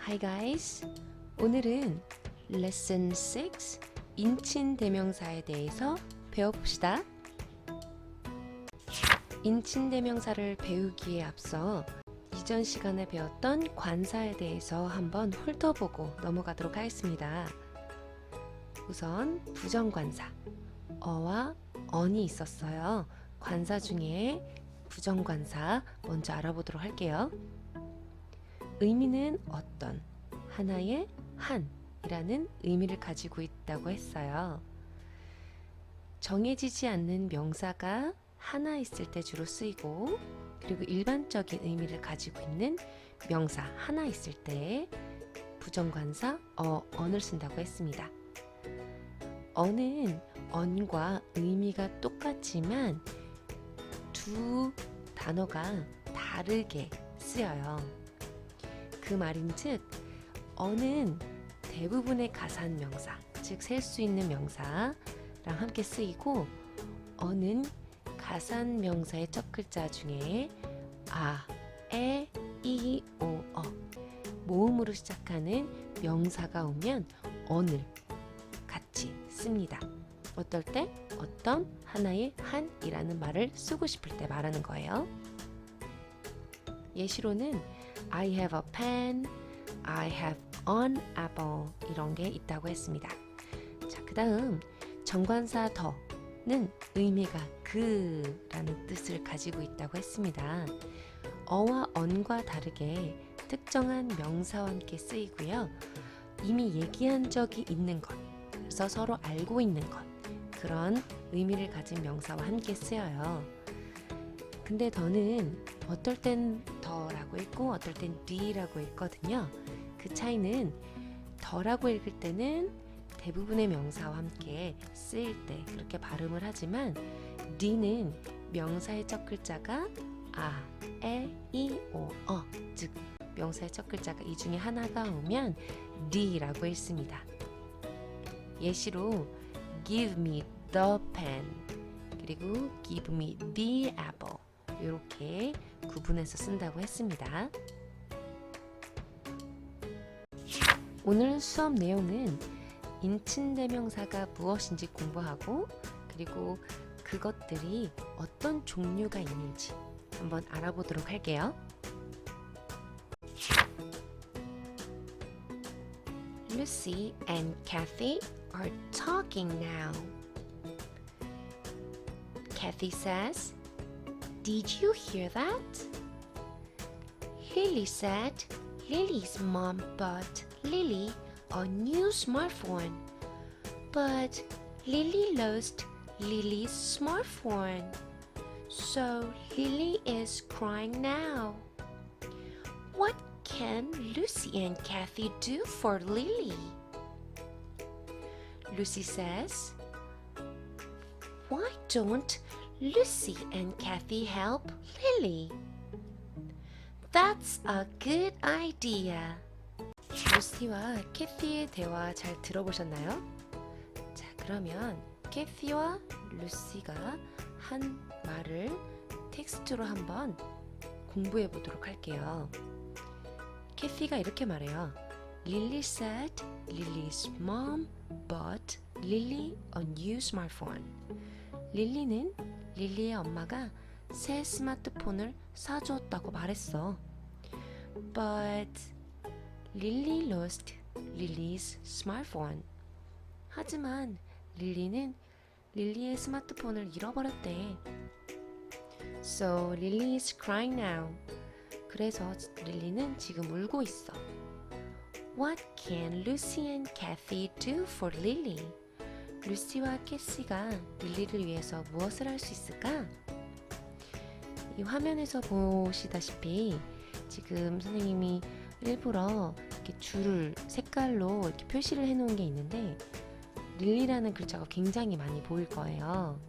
Hi guys! 오늘은 레슨 6 인칭 대명사에 대해서 배워봅시다. 인칭 대명사를 배우기에 앞서 이전 시간에 배웠던 관사에 대해서 한번 훑어보고 넘어가도록 하겠습니다. 우선 부정관사, 어와 언이 있었어요. 관사 중에 부정관사 먼저 알아보도록 할게요. 의미는 어떤, 하나의 한이라는 의미를 가지고 있다고 했어요. 정해지지 않는 명사가 하나 있을 때 주로 쓰이고, 그리고 일반적인 의미를 가지고 있는 명사 하나 있을 때 부정관사 언을 쓴다고 했습니다. 언은 언과 의미가 똑같지만 두 단어가 다르게 쓰여요. 그 말인즉 언은 대부분의 가산명사, 즉 셀 수 있는 명사랑 함께 쓰이고, 언은 가산명사의 첫 글자 중에 아, 에, 이, 오, 어 모음으로 시작하는 명사가 오면 언을 같이 씁니다. 어떨 때? 어떤 하나의 한이라는 말을 쓰고 싶을 때 말하는 거예요. 예시로는 I have a pen, I have an apple 이런 게 있다고 했습니다. 자, 그 다음 정관사 더는 의미가 그라는 뜻을 가지고 있다고 했습니다. 어와 언과 다르게 특정한 명사와 함께 쓰이고요. 이미 얘기한 적이 있는 것, 그래서 서로 알고 있는 것, 그런 의미를 가진 명사와 함께 쓰여요. 근데 더는 어떨 땐 더라고 읽고 어떨 땐 뒤라고 읽거든요. 그 차이는 더라고 읽을 때는 대부분의 명사와 함께 쓰일 때 그렇게 발음을 하지만 뒤는 명사의 첫 글자가 아, 에, 이, 오, 어, 즉 명사의 첫 글자가 이 중에 하나가 오면 뒤라고 읽습니다. 예시로 give me the pen 그리고 give me the apple 이렇게 구분해서 쓴다고 했습니다. 오늘 수업 내용은 인칭대명사가 무엇인지 공부하고, 그리고 그것들이 어떤 종류가 있는지 한번 알아보도록 할게요. Lucy and Kathy are talking now. Kathy says, "Did you hear that?" Lily said Lily's mom bought Lily a new smartphone, but Lily lost Lily's smartphone, so Lily is crying now. What can Lucy and Kathy do for Lily? Lucy says, "Why don't Lucy and Kathy help Lily?" That's a good idea. 루시와 캐티의 대화 잘 들어보셨나요? 자, 그러면 캐티와 루시가 한 말을 텍스트로 한번 공부해 보도록 할게요. 캐티가 이렇게 말해요. Lily said Lily's mom bought Lily a new smartphone. 릴리는 릴리의 엄마가 새 스마트폰을 사주었다고 말했어. But Lily lost Lily's smartphone. 하지만 릴리는 릴리의 스마트폰을 잃어버렸대. So Lily is crying now. 그래서 릴리는 지금 울고 있어. What can Lucy and Kathy do for Lily? 루시와 캐시가 릴리를 위해서 무엇을 할 수 있을까? 이 화면에서 보시다시피 지금 선생님이 일부러 이렇게 줄을 색깔로 이렇게 표시를 해놓은 게 있는데, 릴리라는 글자가 굉장히 많이 보일 거예요.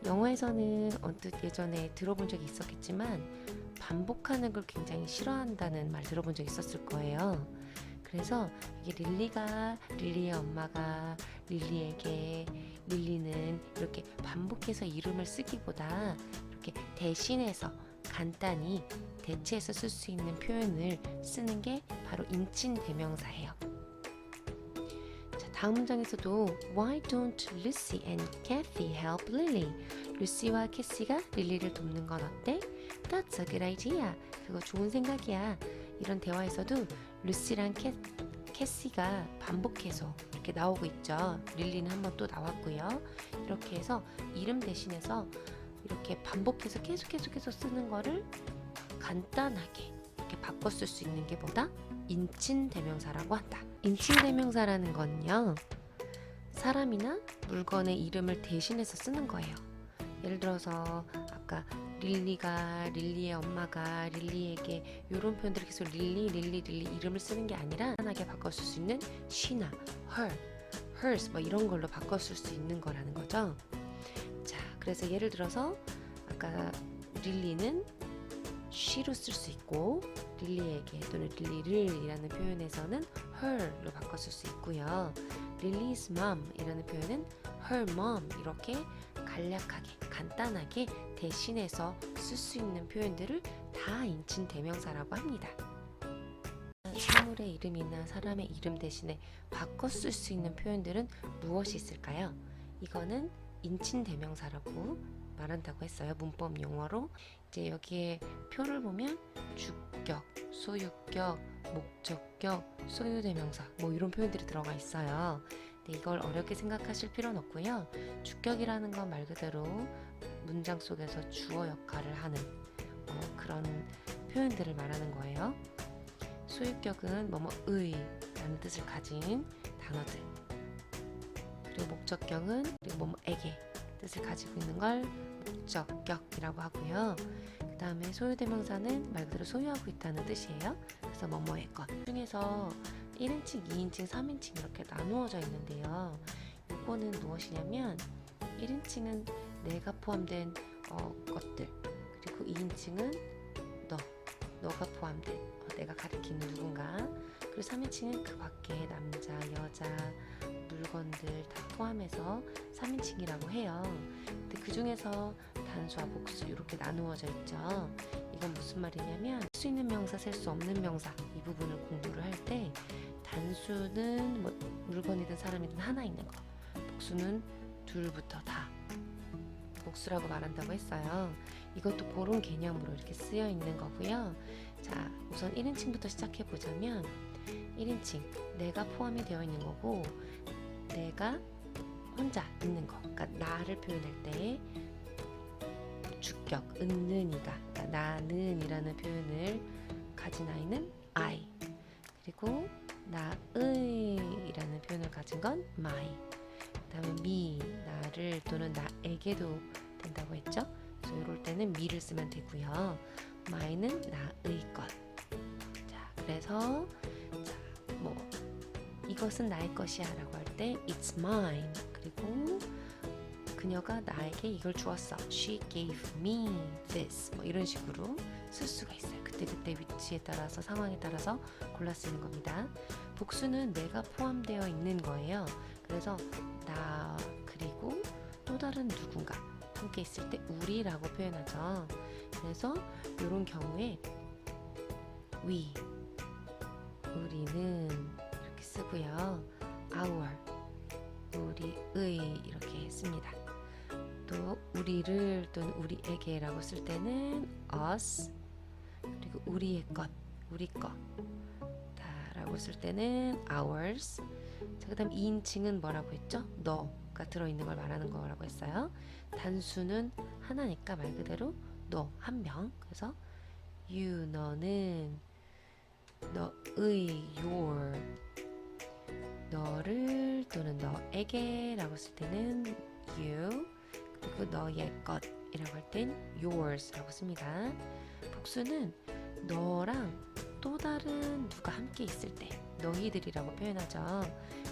영어에서는 언뜻 예전에 들어본 적이 있었겠지만 반복하는 걸 굉장히 싫어한다는 말 들어본 적이 있었을 거예요. 그래서 이게 릴리의 엄마가 릴리에게, 릴리는 이렇게 반복해서 이름을 쓰기보다 이렇게 대신해서 간단히 대체해서 쓸 수 있는 표현을 쓰는 게 바로 인칭 대명사예요. 자, 다음 문장에서도 Why don't Lucy and Kathy help Lily? 루시와 캐시가 릴리를 돕는 건 어때? That's a good idea. 그거 좋은 생각이야. 이런 대화에서도 루시랑 캐시가 반복해서 이렇게 나오고 있죠. 릴리는 한번 또 나왔고요. 이렇게 해서 이름 대신해서 이렇게 반복해서 계속해서 쓰는 거를 간단하게 이렇게 바꿔 쓸 수 있는 게 뭐다? 인칭 대명사라고 한다. 인칭 대명사라는 건요, 사람이나 물건의 이름을 대신해서 쓰는 거예요. 예를 들어서 아까 릴리의 엄마가 릴리에게 이런 표현들을 계속 릴리 이름을 쓰는 게 아니라 편하게 바꿔 쓸 수 있는 she나 her, hers 뭐 이런 걸로 바꿔 쓸 수 있는 거라는 거죠. 자, 그래서 예를 들어서 아까 릴리는 she로 쓸 수 있고 릴리에게 또는 릴리를이라는 표현에서는 her로 바꿔 쓸 수 있고요. 릴리's mom 이라는 표현은 her mom 이렇게 간략하게 간단하게 대신해서 쓸 수 있는 표현들을 다 인칭 대명사라고 합니다. 사물의 이름이나 사람의 이름 대신에 바꿔 쓸 수 있는 표현들은 무엇이 있을까요? 이거는 인칭 대명사라고 말한다고 했어요. 문법 용어로. 이제 여기에 표를 보면 주격, 소유격, 목적격, 소유대명사 뭐 이런 표현들이 들어가 있어요. 근데 이걸 어렵게 생각하실 필요는 없고요. 주격이라는 건 말 그대로 문장 속에서 주어 역할을 하는 그런 표현들을 말하는 거예요. 소유격은 뭐뭐의 라는 뜻을 가진 단어들, 그리고 목적격은 그리고 뭐뭐에게 뜻을 가지고 있는 걸 목적격이라고 하고요. 그 다음에 소유대명사는 말 그대로 소유하고 있다는 뜻이에요. 그래서 뭐뭐의 것 중에서 1인칭, 2인칭, 3인칭 이렇게 나누어져 있는데요. 이거는 무엇이냐면 1인칭은 내가 포함된 것들, 그리고 2인칭은 너가 포함된 내가 가리키는 누군가, 그리고 3인칭은 그 밖에 남자, 여자, 물건들 다 포함해서 3인칭이라고 해요. 근데 그 중에서 단수와 복수 이렇게 나누어져 있죠. 이건 무슨 말이냐면 셀 수 있는 명사, 셀 수 없는 명사 이 부분을 공부를 할 때 단수는 뭐 물건이든 사람이든 하나 있는 거, 복수는 둘부터 다 복수라고 말한다고 했어요. 이것도 그런 개념으로 이렇게 쓰여 있는 거고요. 자, 우선 1인칭부터 시작해 보자면 1인칭 내가 포함이 되어 있는 거고, 내가 혼자 있는 거, 그러니까 나를 표현할 때 주격, 은는이가, 그러니까 나는 이라는 표현을 가진 아이는 I, 그리고 나의 이라는 표현을 가진 건 my, 그 다음에 me, 나를 또는 나에게도 된다고 했죠. 그래서 이럴 때는 me를 쓰면 되고요. my는 나의 것. 자, 그래서 뭐 이것은 나의 것이야 라고 할 때 it's mine, 그리고 그녀가 나에게 이걸 주었어, she gave me this, 뭐 이런 식으로 쓸 수가 있어요. 그때 위치에 따라서 상황에 따라서 골라 쓰는 겁니다. 복수는 내가 포함되어 있는 거예요. 그래서 나 그리고 또 다른 누군가 함께 있을 때 우리라고 표현하죠. 그래서 이런 경우에 we, 우리는 이렇게 쓰고요. our, 우리의 이렇게 씁니다. 또 우리를 또는 우리에게 라고 쓸 때는 us, 그리고 우리의 것, 우리 것 라고 쓸 때는 ours. 자, 그 다음 2인칭은 뭐라고 했죠? 너가 들어있는 걸 말하는 거라고 했어요. 단수는 하나니까 말 그대로 너, 한 명. 그래서 you, 너는, 너의, your, 너를 또는 너에게 라고 쓸 때는 you, 그리고 너의 것이라고 할 땐 yours 라고 씁니다. 복수는 너랑 또 다른 누가 함께 있을 때 너희들이라고 표현하죠.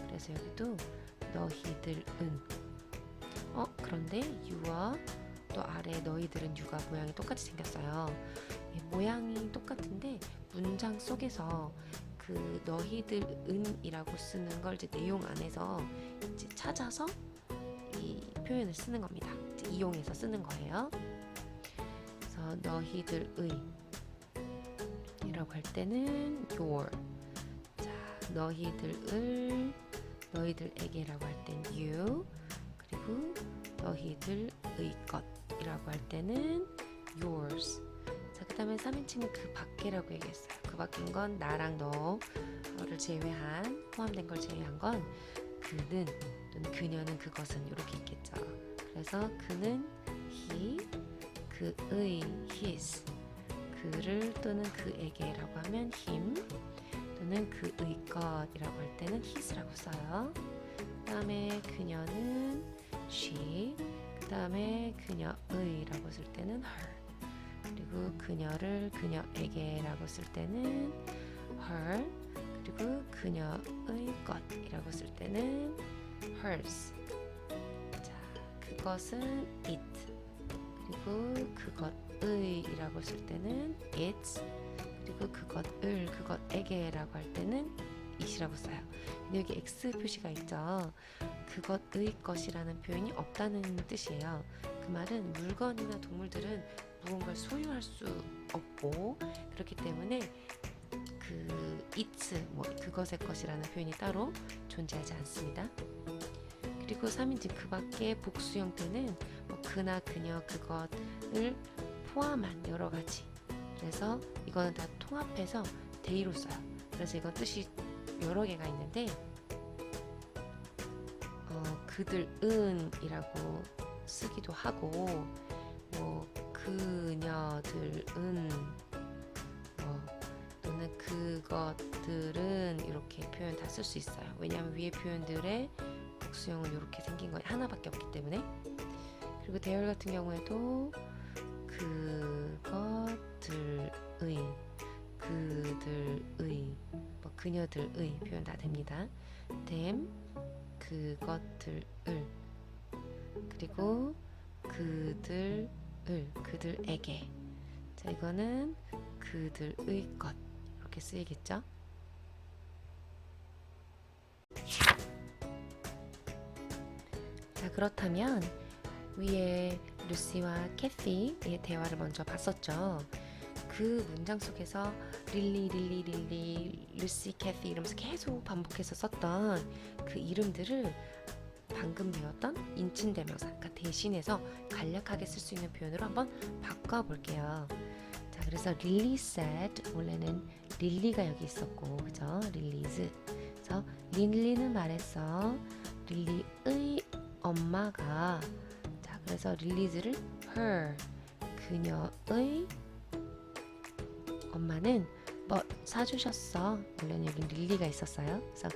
그래서 여기도 너희들은, 그런데 you와 또 아래 너희들은 you가 모양이 똑같이 생겼어요. 모양이 똑같은데 문장 속에서 그 너희들은이라고 쓰는 걸 이제 내용 안에서 이제 찾아서 이 표현을 쓰는 겁니다. 이제 이용해서 쓰는 거예요. 그래서 그래서 너희들의 이라고 할 때는 your. 자, 너희들에게라고 할 땐 you. 그리고 너희들의 것이라고 할 때는 yours. 자, 그 다음에 3인칭은 그 밖에라고 얘기했어요. 그 밖인 건 나랑 너를 제외한, 포함된 걸 제외한 건 그는 또는 그녀는 그것은 이렇게 있겠죠. 그래서 그는 he, 그의 his, 그를 또는 그에게라고 하면 him, 또는 그의 것이라고 할 때는 his라고 써요. 그 다음에 그녀는 she, 그 다음에 그녀의라고 쓸 때는 her, 그리고 그녀를 그녀에게라고 쓸 때는 her, 그리고 그녀의 것이라고 쓸 때는 hers. 자, 그것은 it, 그리고 그것의라고 쓸 때는 its, 그리고 그것에게라고 할 때는 it이라고 써요. 근데 여기 x 표시가 있죠. 그것의 것이라는 표현이 없다는 뜻이에요. 그 말은 물건이나 동물들은 무언가를 소유할 수 없고, 그렇기 때문에 그 its, 그것의 것이라는 표현이 따로 존재하지 않습니다. 그리고 3인칭 그 밖에 복수 형태는 그나 그녀 그것을 포함한 여러 가지. 그래서 이거는 다 통합해서 they로 써요. 그래서 이건 뜻이 여러 개가 있는데, 그들은이라고 쓰기도 하고, 그녀들은, 또는 그것들은 이렇게 표현 다 쓸 수 있어요. 왜냐하면 위에 표현들의 복수형은 이렇게 생긴 거 하나밖에 없기 때문에. 그리고 대열 같은 경우에도 그들의, 그녀들의 표현 다 됩니다. them, 그것들을, 그리고 그들에게. 자, 이거는 그들의 것 이렇게 쓰이겠죠. 자, 그렇다면 위에 루시와 캐시의 대화를 먼저 봤었죠. 그 문장 속에서 릴리, 루시, 캐시 이러면서 계속 반복해서 썼던 그 이름들을 방금 배웠던 인칭대명사, 그러니까 대신해서 간략하게 쓸 수 있는 표현으로 한번 바꿔볼게요. 자, 그래서 릴리 said, 원래는 릴리가 여기 있었고, 그죠? 릴리즈. 그래서 릴리는 말했어. 릴리의 엄마가, 자, 그래서 릴리즈를 her, 그녀의 엄마는 사주셨어. 원래는 여기 릴리가 있었어요. 그래서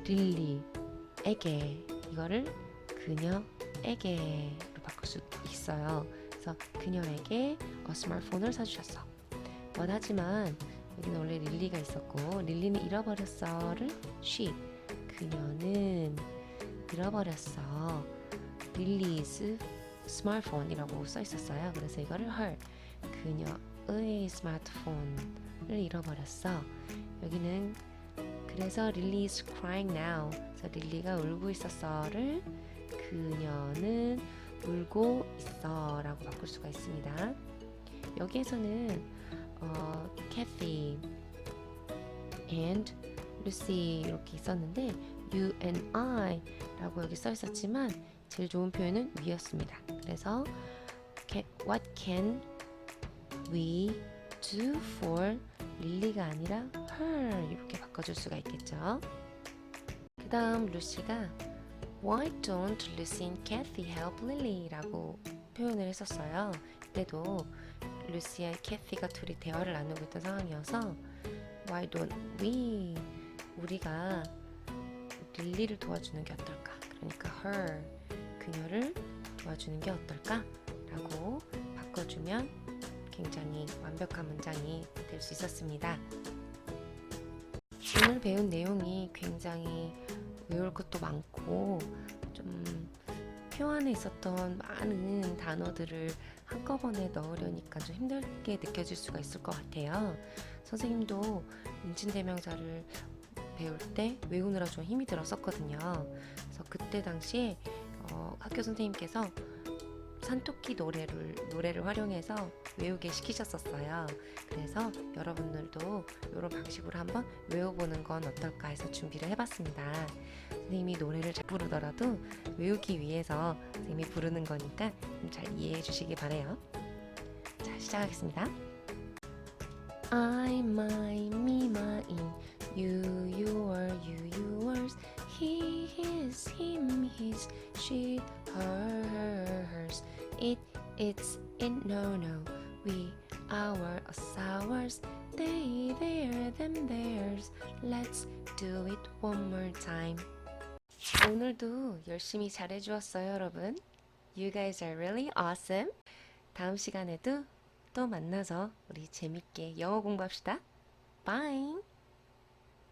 릴리에게, 이거를 그녀에게로 바꿀 수 있어요. 그래서 그녀에게 스마트폰을 사주셨어. 하지만 여기는 원래 릴리가 있었고, 릴리는 잃어버렸어를 she, 그녀는 잃어버렸어. 릴리's 스마트폰이라고 써 있었어요. 그래서 이거를 her, 그녀의 스마트폰을 잃어버렸어. 여기는 그래서 릴리 is crying now. 그래서 릴리가 울고 있었어를 그녀는 울고 있어라고 바꿀 수가 있습니다. 여기에서는 Kathy and Lucy 이렇게 있었는데 you and I라고 여기 써 있었지만 제일 좋은 표현은 we였습니다. 그래서 what can we do for 릴리가 아니라 her 이렇게 바꿔줄 수가 있겠죠. 그 다음 루시가 Why don't Lucy and Kathy help Lily? 라고 표현을 했었어요. 그때도 루시와 캐시가 둘이 대화를 나누고 있던 상황이어서 Why don't we? 우리가 릴리를 도와주는 게 어떨까? 그러니까 her, 그녀를 도와주는 게 어떨까? 라고 바꿔주면 굉장히 완벽한 문장이 될 수 있었습니다. 오늘 배운 내용이 굉장히 외울 것도 많고 좀 표안에 있었던 많은 단어들을 한꺼번에 넣으려니까 좀 힘들게 느껴질 수가 있을 것 같아요. 선생님도 인칭대명사를 배울 때 외우느라 좀 힘이 들었었거든요. 그래서 그때 당시에 학교 선생님께서 산토끼 노래를 활용해서 외우게 시키셨었어요. 그래서 여러분들도 이런 방식으로 한번 외워보는 건 어떨까 해서 준비를 해봤습니다. 선생님이 노래를 잘 부르더라도 외우기 위해서 선생님이 부르는 거니까 좀 잘 이해해 주시기 바래요. 자, 시작하겠습니다. I, my, me, mine, you, your, you, yours, he, his, him, his, she, her, hers, it, its, it, no, no, we, our, us, ours, they, their, them, theirs. Let's do it one more time. 오늘도 열심히 잘해주었어요, 여러분. You guys are really awesome. 다음 시간에도 또 만나서 우리 재밌게 영어 공부합시다. Bye!